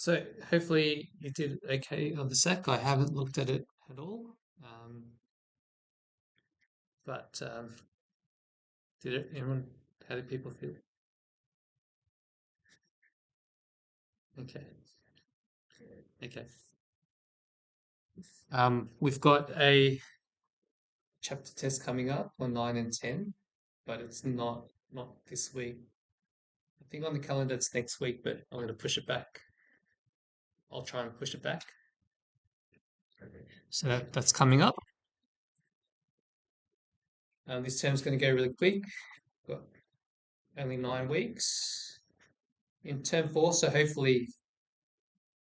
So hopefully you did okay on the SEC. I haven't looked at it at all. But anyone, how did people feel? Okay. Okay. We've got a chapter test coming up on 9 and 10, but it's not this week. I think on the calendar it's next week, but I'm going to push it back. I'll try and push it back. So that's coming up. This term's going to go really quick. Got only 9 weeks in term 4, so hopefully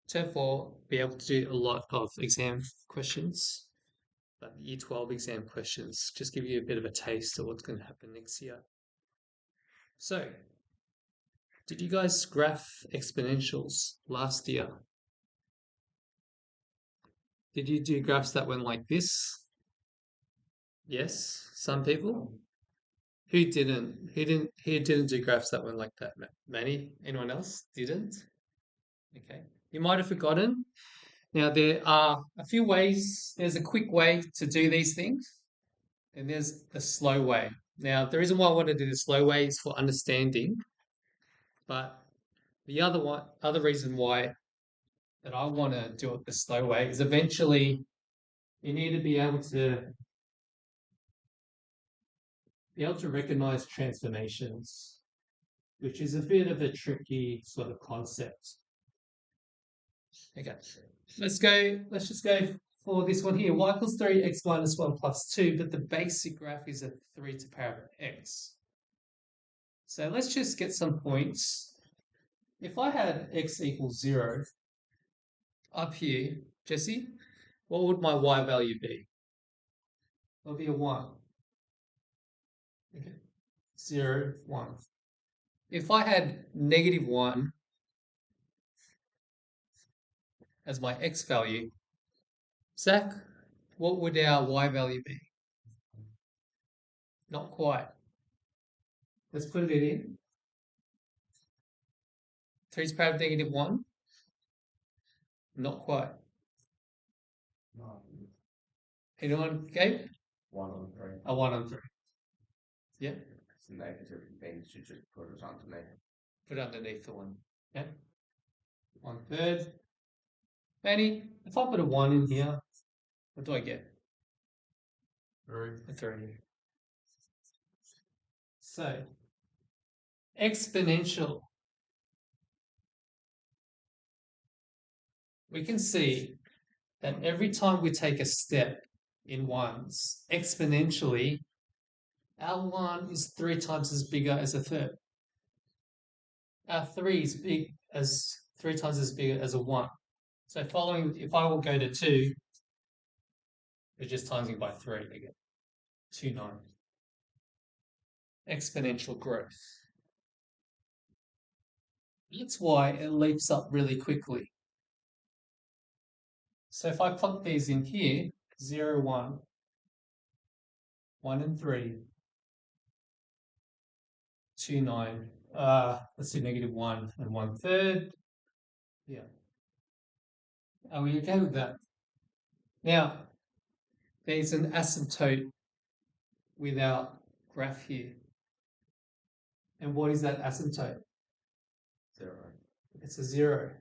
term 4 be able to do a lot of exam questions. But year 12 exam questions just give you a bit of a taste of what's going to happen next year. So, did you guys graph exponentials last year? Did you do graphs that went like this? Yes, some people. Who didn't? Who didn't do graphs that went like that? Manny? Anyone else didn't? Okay. You might have forgotten. Now there are a few ways. There's a quick way to do these things, and there's a slow way. Now the reason why I want to do the slow way is for understanding, but the other reason why that I want to do it the slow way is eventually you need to be able to recognize transformations, which is a bit of a tricky sort of concept. Okay, let's just go for this one here. Y equals 3, x minus 1 plus 2, but the basic graph is at 3 to the power of x. So let's just get some points. If I had x equals 0 up here, Jesse, what would my y value be? It would be a 1. Okay. 0, 1. If I had negative 1 as my x value, Zach, what would our y value be? Not quite. Let's put it in. 3 to the power of negative 1? Not quite. Anyone, Gabe? 1 on 3. A 1 on 3. Yeah? It's negative things, you just put it underneath. Put it underneath the 1. Yeah? 1/3. Manny, if I put a 1 in here, what do I get? 3. A 3. So, exponential. We can see that every time we take a step in ones, exponentially, our 1 is 3 times as bigger as a third. Our 3 is 3 times as big as a 1. So if I will go to 2, we're just timesing by 3 again. 2, 9. Exponential growth. That's why it leaps up really quickly. So if I plot these in here, 0, 1, 1 and 3, 2, 9, let's do negative 1 and 1/3. Yeah. Are we okay with that? Now, there's an asymptote with our graph here. And what is that asymptote? 0. It's a 0.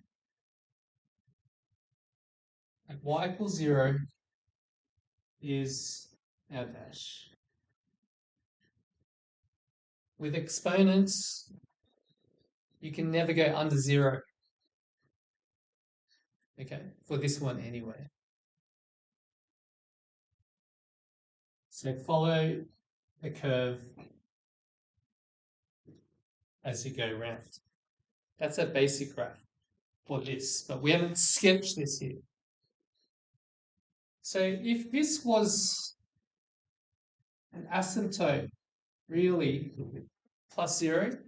And y equals 0 is our dash. With exponents, you can never go under 0. Okay, for this one anyway. So follow the curve as you go around. That's a basic graph for this, but we haven't sketched this here. So if this was an asymptote, really, plus 0, if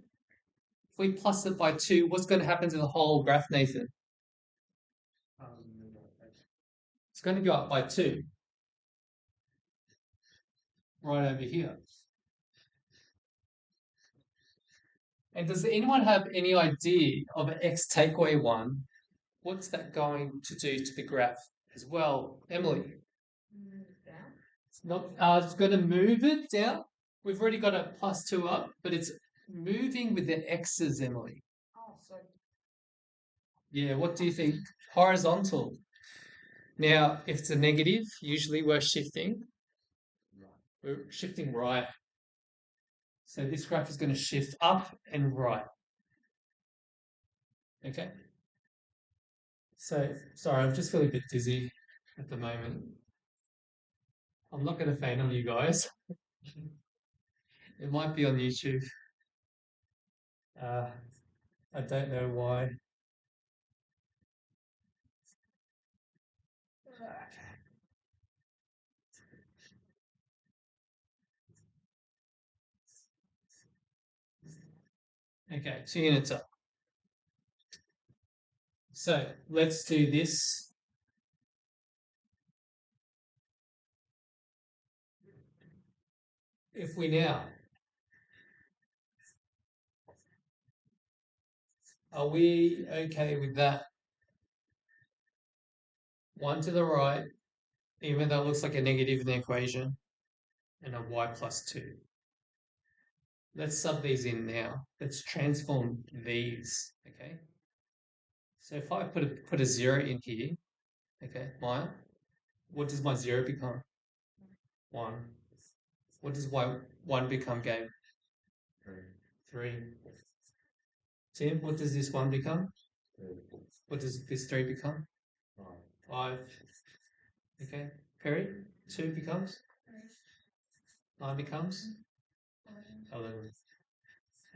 we plus it by 2, what's going to happen to the whole graph, Nathan? It's going to go up by 2. Right over here. And does anyone have any idea of an x take away 1 what's that going to do to the graph as well, Emily? It's not. It's going to move it down. We've already got a +2 up, but it's moving with the x's, Emily. Yeah, what do you think? Horizontal. Now, if it's a negative, usually we're shifting. We're shifting right. So this graph is going to shift up and right. Okay. So, sorry, I'm just feeling a bit dizzy at the moment. I'm not going to faint on you guys. It might be on YouTube. I don't know why. Okay, 2 units up. So let's do this. If we now, are we okay with that? 1 to the right, even though it looks like a negative in the equation, and a y +2. Let's sub these in now. Let's transform these, okay? So if I put a 0 in here, okay, what does my 0 become? 1. What does y1 become, Gabe? 3. Tim, what does this 1 become? 3. What does this 3 become? 5. Okay. Perry, 2 becomes? 9 becomes? 11.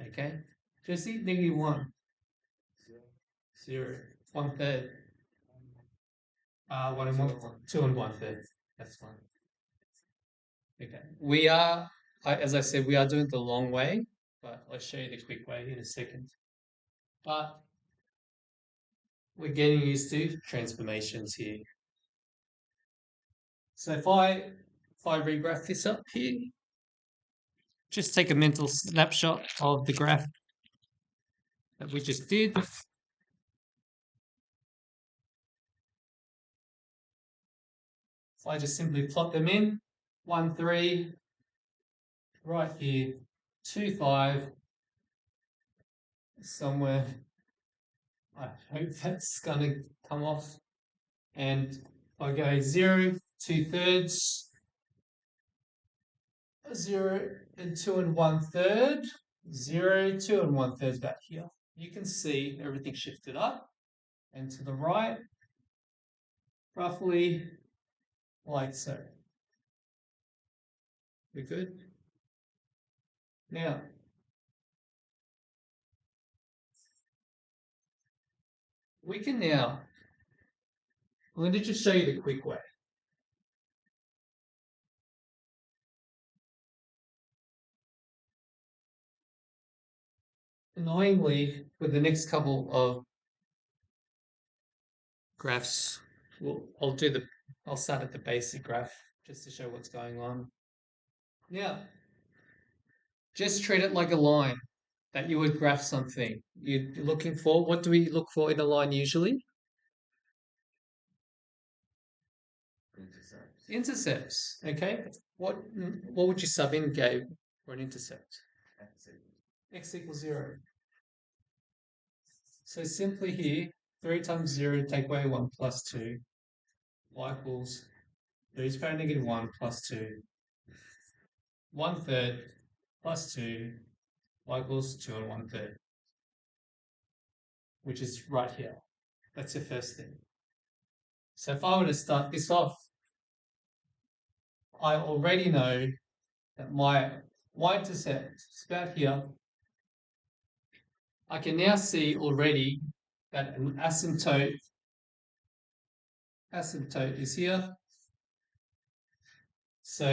Okay. Jesse, -1. 0. 1/3. 1 and 1. 2 and 1/3. That's fine. Okay. We are, as I said, we are doing it the long way, but I'll show you the quick way in a second. But we're getting used to transformations here. So if I regraph this up here, just take a mental snapshot of the graph that we just did. If I just simply plot them in, 1, 3, right here, 2, 5, somewhere. I hope that's going to come off. And I go 0, 2/3, 0 and 2 and 1/3, 0, 2 and 1/3 back here. You can see everything shifted up and to the right, roughly like so. We're good? Now, we can now, I'm going to just show you the quick way. Annoyingly, with the next couple of graphs, I'll start at the basic graph just to show what's going on. Now, just treat it like a line that you would graph something. You're looking for, what do we look for in a line usually? Intercepts. Okay. What would you sub in, Gabe, for an intercept? X equals 0. So simply here, 3 times 0, take away 1 plus 2, y equals 3 to the power negative 1 plus 2. 1/3 plus 2, y equals 2 and 1/3, which is right here. That's the first thing. So if I were to start this off, I already know that my y-intercept is about here. I can now see already that an asymptote is here. So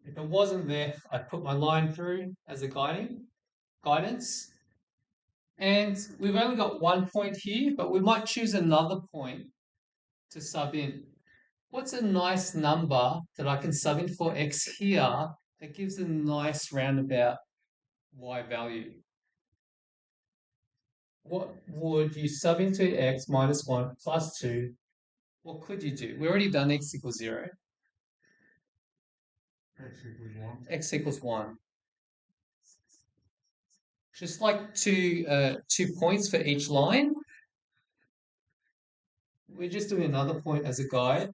if it wasn't there, I'd put my line through as a guidance. And we've only got 1 point here, but we might choose another point to sub in. What's a nice number that I can sub in for x here that gives a nice roundabout y value? what would you sub into x minus 1 plus 2? What could you do? We already done x equals 0. X equals 1. X equals 1. Just like 2 points for each line. We're just doing another point as a guide.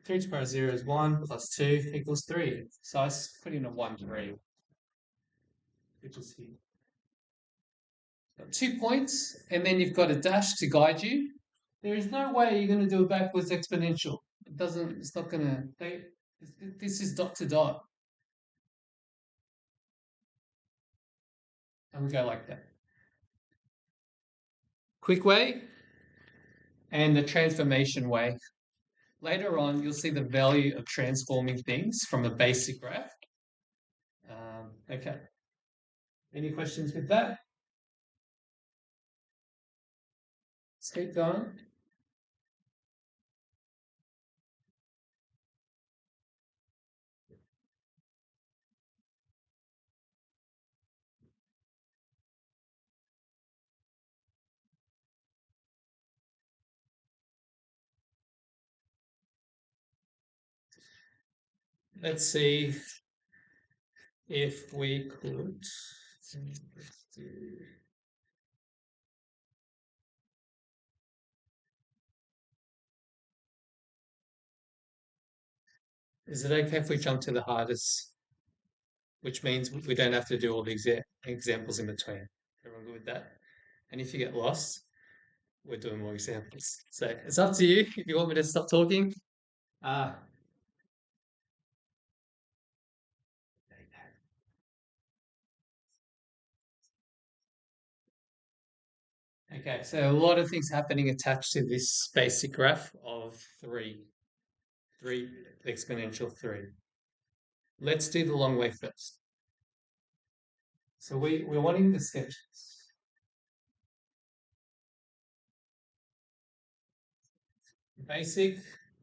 3 to the power of 0 is 1 plus 2 equals 3. So I put in a 1, 3, which is here. Got 2 points, and then you've got a dash to guide you. There is no way you're going to do a backwards exponential. It's not going to, this is dot to dot. And we go like that. Quick way and the transformation way. Later on, you'll see the value of transforming things from a basic graph. Okay. Any questions with that? Let's keep going. Let's see if we could. Is it okay if we jump to the hardest? Which means we don't have to do all the examples in between. Everyone good with that? And if you get lost, we're doing more examples. So it's up to you if you want me to stop talking. Okay, so a lot of things happening attached to this basic graph of 3 exponential 3. Let's do the long way first. So we're wanting the sketches. Basic,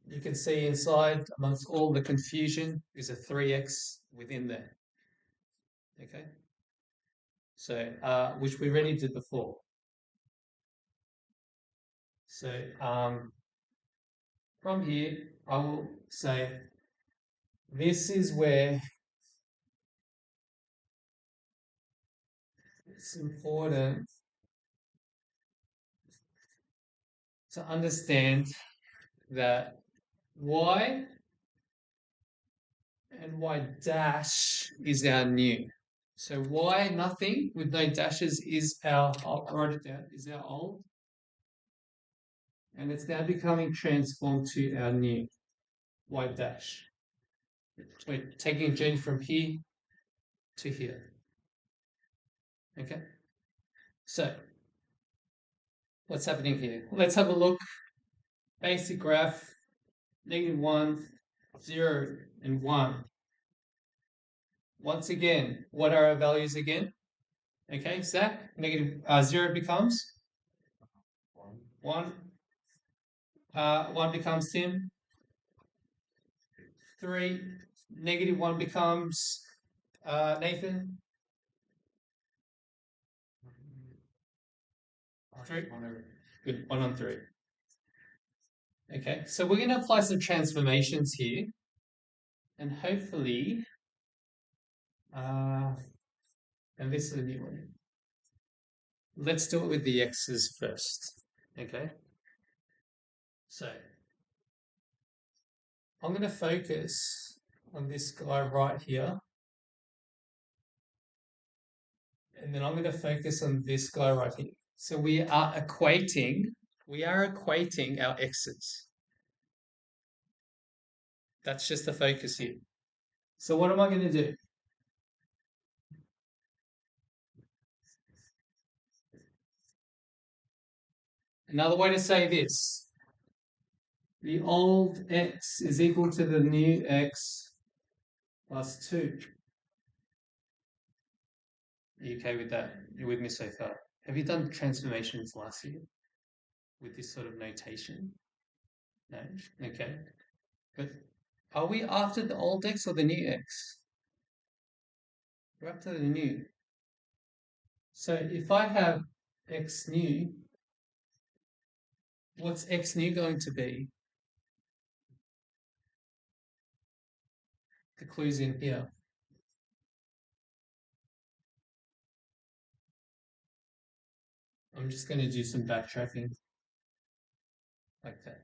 you can see inside, amongst all the confusion, is a 3x within there. Okay? So, which we already did before. So, from here, I will say this is where it's important to understand that y and y dash is our new. So y nothing with no dashes is our, I'll write it down, is our old. And it's now becoming transformed to our new y dash. We're taking a journey from here to here. Okay? So, what's happening here? Let's have a look. Basic graph, -1, 0, and 1. Once again, what are our values again? Okay, Zach, -0 becomes 1. 1 becomes Tim. 3. -1 becomes Nathan. 3. Good, 1 on 3. Okay, so we're going to apply some transformations here. And hopefully, and this is a new one. Let's do it with the x's first. Okay. So, I'm going to focus on this guy right here. And then I'm going to focus on this guy right here. So we are equating our x's. That's just the focus here. So what am I going to do? Another way to say this, the old x is equal to the new x plus 2. Are you okay with that? You're with me so far. Have you done transformations last year with this sort of notation? No? Okay. But Are we after the old x or the new x? We're up to the new. So if I have x new, what's x new going to be? The clue's in here. I'm just going to do some backtracking like that.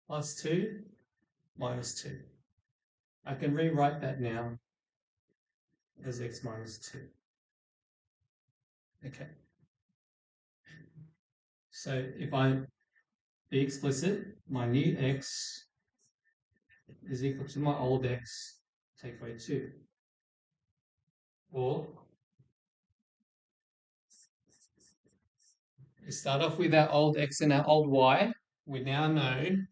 Plus 2 minus 2. I can rewrite that now as x minus 2. Okay. So if I be explicit, my new x is equal to my old x, take away 2. Or we start off with our old x and our old y. We now know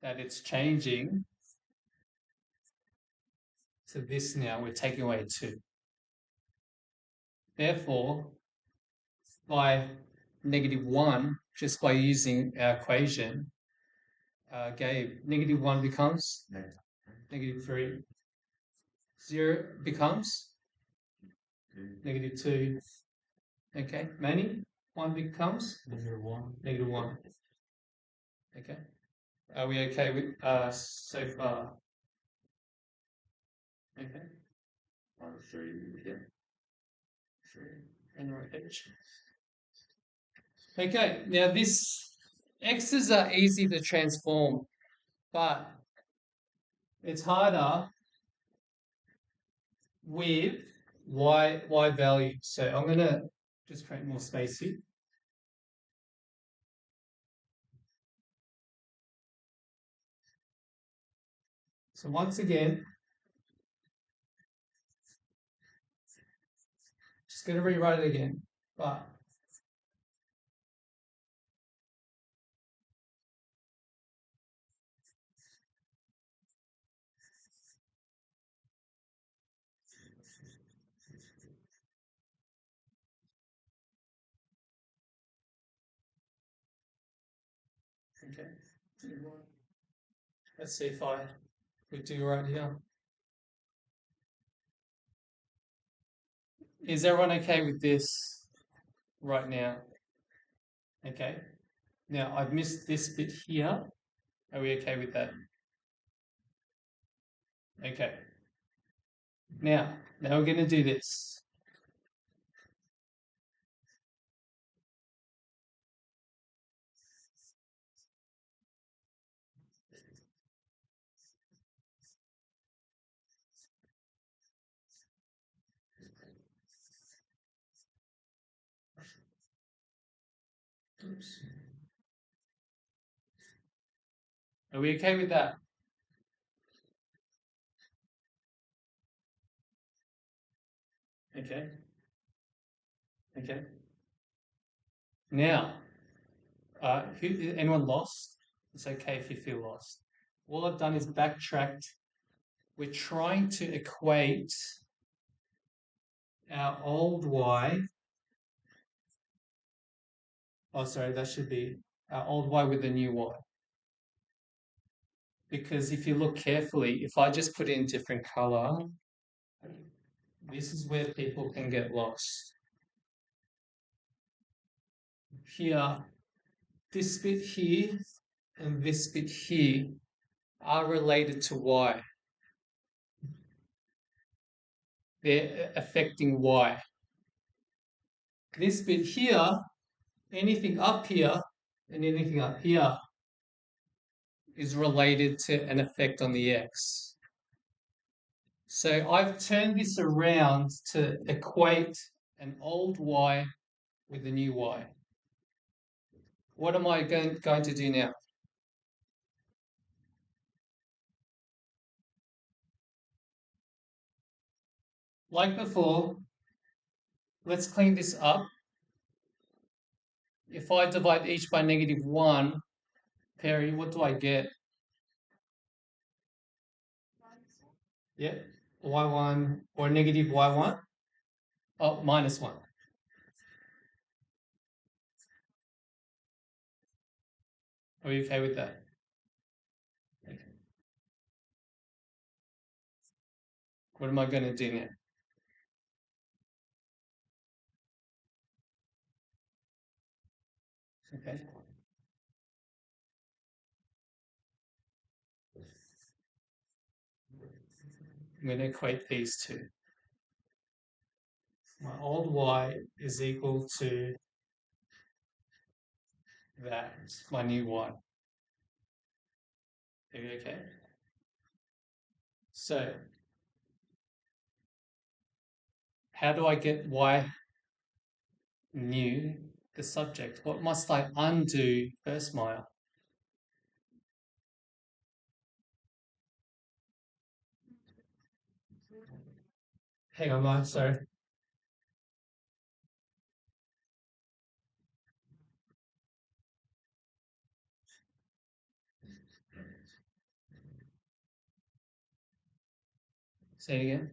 that it's changing to this now. We're taking away 2. Therefore, by -1, just by using our equation, Gabe, -1 becomes -3. 0 becomes -2. Okay, Manny, 1 becomes -1. Okay, are we okay with so far? Okay. I'll show you again. And right edge. Okay, now this x's are easy to transform, but it's harder with y value. So I'm going to just create more space here. So once again, just going to rewrite it again, but okay. Let's see if I could do right here. Is everyone okay with this right now? Okay. Now I've missed this bit here. Are we okay with that? Okay. Now we're going to do this. Oops. Are we okay with that? Okay. Okay. Now, anyone lost? It's okay if you feel lost. All I've done is backtracked. We're trying to equate our old y. Oh, sorry, that should be our old y with the new y. Because if you look carefully, if I just put in different color, this is where people can get lost. Here, this bit here and this bit here are related to y. They're affecting y. This bit here, anything up here and anything up here is related to an effect on the x. So I've turned this around to equate an old y with a new y. What am I going to do now? Like before, let's clean this up. If I divide each by -1, Perry, what do I get? Yeah, y1 or negative y1? Oh, -1. Are you okay with that? What am I going to do now? Okay. I'm going to equate these two. My old y is equal to that, my new y. Okay. So, how do I get y new, the subject? What must I undo first, Maya? Hang on, Maya, sorry. Say it again.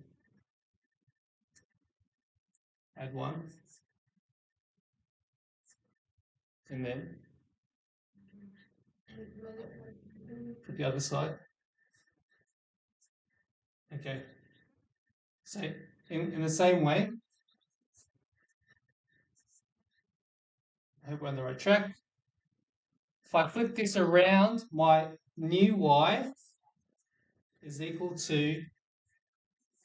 Add 1. And then put the other side. Okay. So in the same way, I hope we're on the right track. If I flip this around, my new y is equal to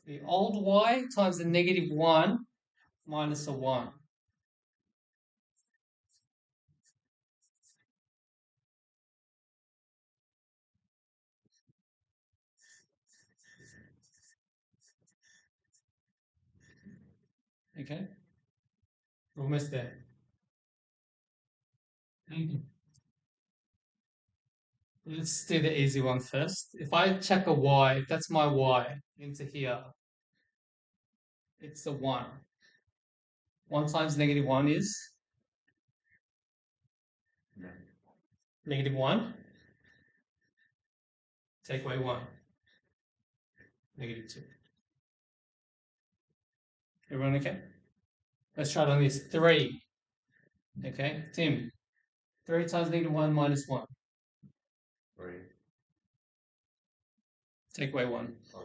the old y times the negative 1 minus a 1. Okay? We're almost there. Let's do the easy one first. If I check a y, if that's my y into here, it's a 1. 1 times negative 1 is? Negative 1. Take away 1. Negative 2. Everyone okay? Let's try it on this. 3. Okay, Tim. 3 times negative 1 minus 1. 3. Take away 1. Oh,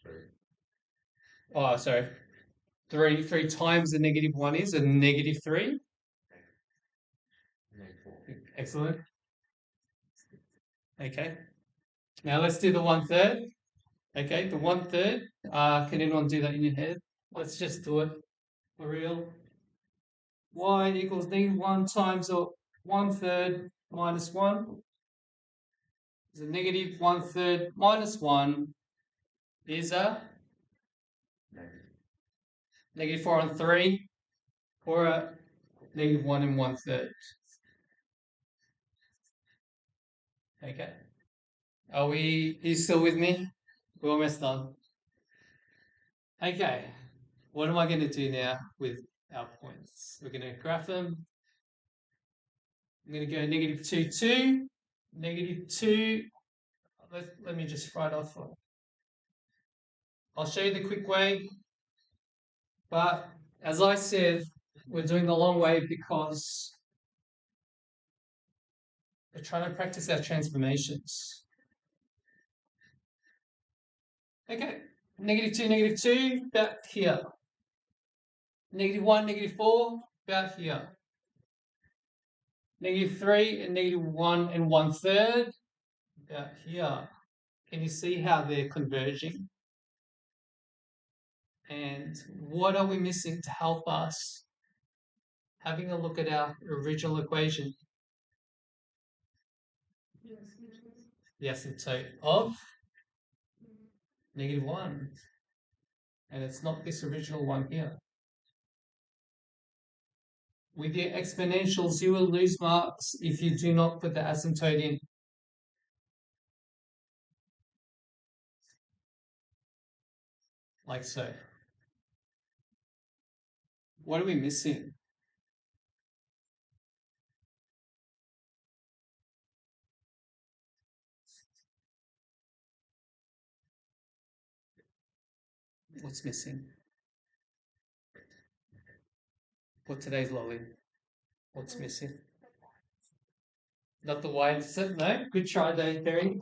3. Oh, sorry. 3 times the negative 1 is a negative 3. Negative 4. Excellent. Okay. Now let's do the 1/3. Okay, the 1/3. Can anyone do that in your head? Let's just do it for real. Y equals negative 1 times 1/3 minus 1. Is a negative 1/3 minus 1 is a negative 4 and 3, or a negative 1 and 1/3. Okay. Are you still with me? We're almost done. Okay. What am I going to do now with our points? We're going to graph them. I'm going to go negative 2, 2, negative 2. Let me just write off. I'll show you the quick way. But as I said, we're doing the long way because we're trying to practice our transformations. Okay, negative 2, about here. Negative 1, negative 4, about here. Negative 3 and negative 1 and 1/3, about here. Can you see how they're converging? And what are we missing to help us having a look at our original equation? The asymptote of negative 1. And it's not this original one here. With your exponentials, you will lose marks if you do not put the asymptote in. Like so. What are we missing? What's missing? Put today's lolly. What's missing? Not the y-intercept, no? Good try though, Perry.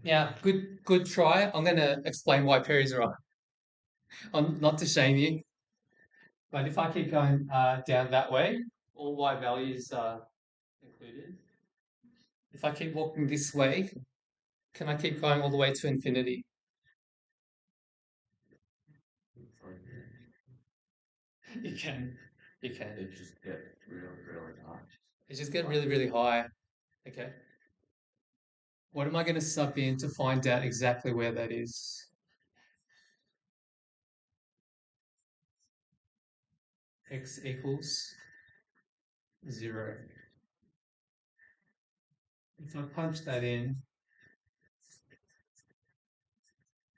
Yeah, good try. I'm going to explain why Perry's right. Not to shame you, but if I keep going down that way, all y values are included. If I keep walking this way, can I keep going all the way to infinity? You can. You can. It just get really hot. It just get really high. Okay. What am I going to sub in to find out exactly where that is? X equals 0. If I punch that in,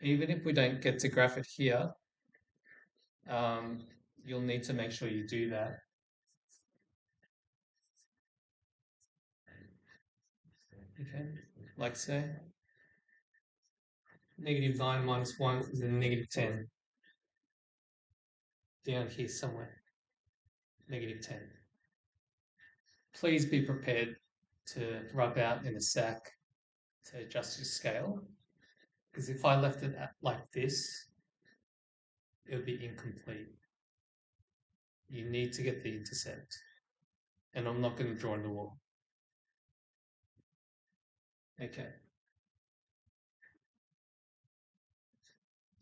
even if we don't get to graph it here, um, you'll need to make sure you do that. Okay, like so. -9 minus 1 is a -10. Down here somewhere, -10. Please be prepared to rub out in a sack to adjust your scale. Because if I left it like this, it would be incomplete. You need to get the intercept. And I'm not going to draw in the wall. Okay.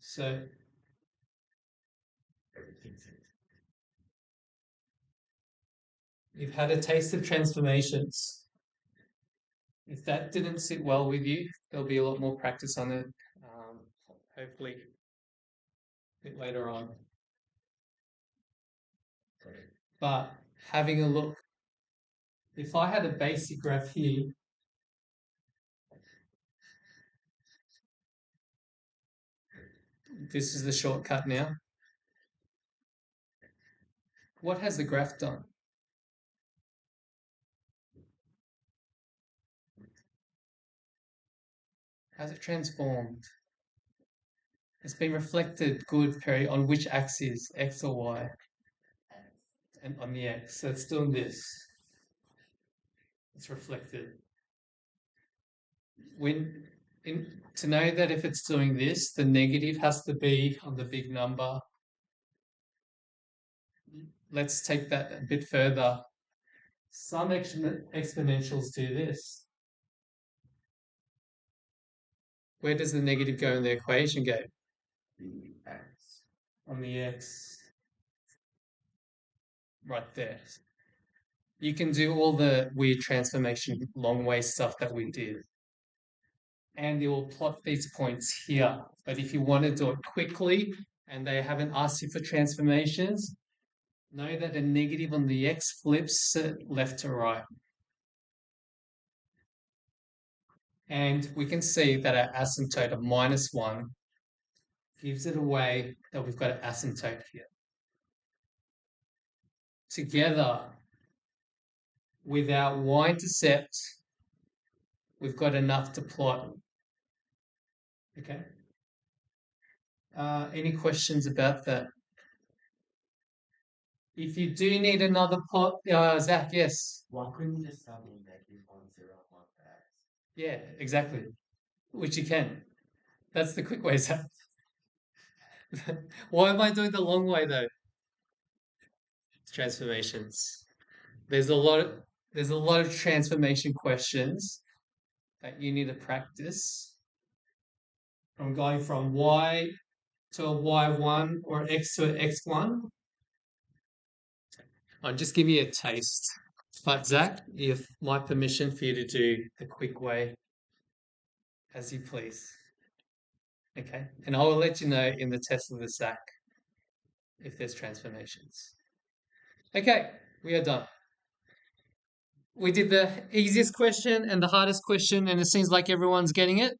So you've had a taste of transformations. If that didn't sit well with you, there'll be a lot more practice on it, hopefully a bit later on. But having a look, if I had a basic graph here, this is the shortcut now. What has the graph done? How's it transformed? It's been reflected good, Perry, on which axis, X or Y? And on the X. So it's doing this. It's reflected. To know that if it's doing this, the negative has to be on the big number. Let's take that a bit further. Some exponentials do this. Where does the negative go in the equation go? The X. On the X. Right there. You can do all the weird transformation long way stuff that we did. And it will plot these points here. But if you want to do it quickly and they haven't asked you for transformations, know that a negative on the X flips it left to right. And we can see that our asymptote of -1 gives it away that we've got an asymptote here. Together with our y-intercept, we've got enough to plot. Okay. Any questions about that? If you do need another plot, Zach, yes. Why couldn't you just tell me -1, 0, 1 X? Yeah, exactly. Which you can. That's the quick way, Zach. Why am I doing the long way though? Transformations. There's a lot of transformation questions that you need to practice. From going from y to a y1 or x to an x1. I'll just give you a taste. But Zach, you have my permission for you to do the quick way as you please. Okay, and I will let you know in the test of the Zach if there's transformations. Okay, we are done. We did the easiest question and the hardest question, and it seems like everyone's getting it.